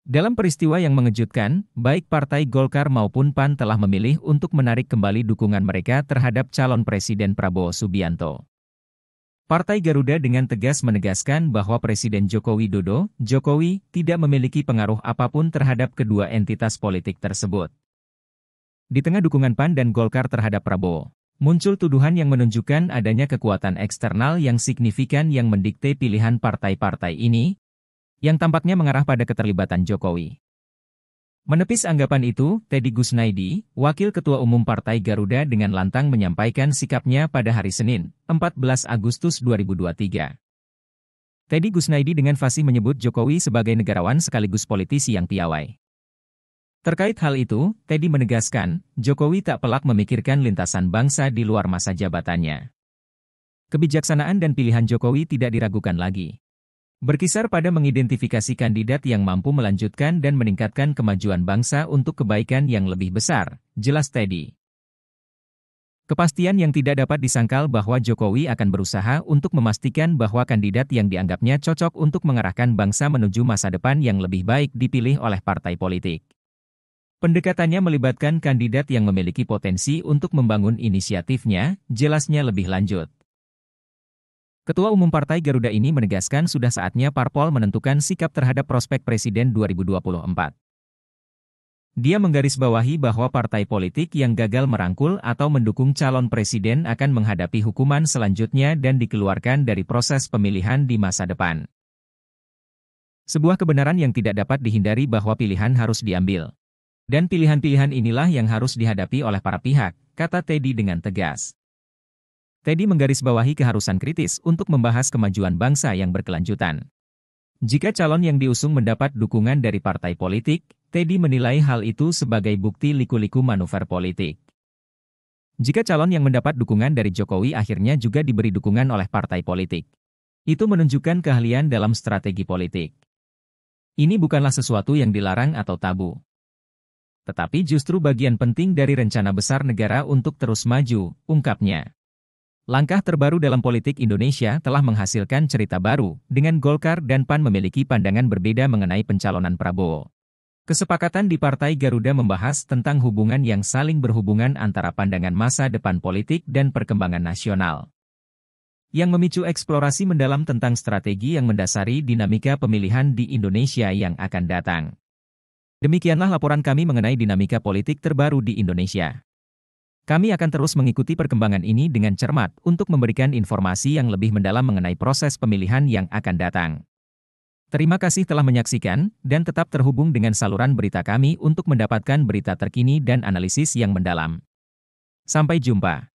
Dalam peristiwa yang mengejutkan, baik Partai Golkar maupun PAN telah memilih untuk menarik kembali dukungan mereka terhadap calon Presiden Prabowo Subianto. Partai Garuda dengan tegas menegaskan bahwa Presiden Joko Widodo, Jokowi, tidak memiliki pengaruh apapun terhadap kedua entitas politik tersebut. Di tengah dukungan PAN dan Golkar terhadap Prabowo, muncul tuduhan yang menunjukkan adanya kekuatan eksternal yang signifikan yang mendikte pilihan partai-partai ini, yang tampaknya mengarah pada keterlibatan Jokowi. Menepis anggapan itu, Teddy Gusnaidi, Wakil Ketua Umum Partai Garuda dengan lantang menyampaikan sikapnya pada hari Senin, 14 Agustus 2023. Teddy Gusnaidi dengan fasih menyebut Jokowi sebagai negarawan sekaligus politisi yang piawai. Terkait hal itu, Teddy menegaskan, Jokowi tak pelak memikirkan lintasan bangsa di luar masa jabatannya. Kebijaksanaan dan pilihan Jokowi tidak diragukan lagi. Berkisar pada mengidentifikasi kandidat yang mampu melanjutkan dan meningkatkan kemajuan bangsa untuk kebaikan yang lebih besar, jelas Teddy. Kepastian yang tidak dapat disangkal bahwa Jokowi akan berusaha untuk memastikan bahwa kandidat yang dianggapnya cocok untuk mengarahkan bangsa menuju masa depan yang lebih baik dipilih oleh partai politik. Pendekatannya melibatkan kandidat yang memiliki potensi untuk membangun inisiatifnya, jelasnya lebih lanjut. Ketua Umum Partai Garuda ini menegaskan sudah saatnya parpol menentukan sikap terhadap prospek Presiden 2024. Dia menggarisbawahi bahwa partai politik yang gagal merangkul atau mendukung calon presiden akan menghadapi hukuman selanjutnya dan dikeluarkan dari proses pemilihan di masa depan. Sebuah kebenaran yang tidak dapat dihindari bahwa pilihan harus diambil. Dan pilihan-pilihan inilah yang harus dihadapi oleh para pihak, kata Teddy dengan tegas. Teddy menggarisbawahi keharusan kritis untuk membahas kemajuan bangsa yang berkelanjutan. Jika calon yang diusung mendapat dukungan dari partai politik, Teddy menilai hal itu sebagai bukti liku-liku manuver politik. Jika calon yang mendapat dukungan dari Jokowi akhirnya juga diberi dukungan oleh partai politik, itu menunjukkan keahlian dalam strategi politik. Ini bukanlah sesuatu yang dilarang atau tabu, tetapi justru bagian penting dari rencana besar negara untuk terus maju, ungkapnya. Langkah terbaru dalam politik Indonesia telah menghasilkan cerita baru, dengan Golkar dan PAN memiliki pandangan berbeda mengenai pencalonan Prabowo. Kesepakatan di Partai Garuda membahas tentang hubungan yang saling berhubungan antara pandangan masa depan politik dan perkembangan nasional, yang memicu eksplorasi mendalam tentang strategi yang mendasari dinamika pemilihan di Indonesia yang akan datang. Demikianlah laporan kami mengenai dinamika politik terbaru di Indonesia. Kami akan terus mengikuti perkembangan ini dengan cermat untuk memberikan informasi yang lebih mendalam mengenai proses pemilihan yang akan datang. Terima kasih telah menyaksikan, dan tetap terhubung dengan saluran berita kami untuk mendapatkan berita terkini dan analisis yang mendalam. Sampai jumpa.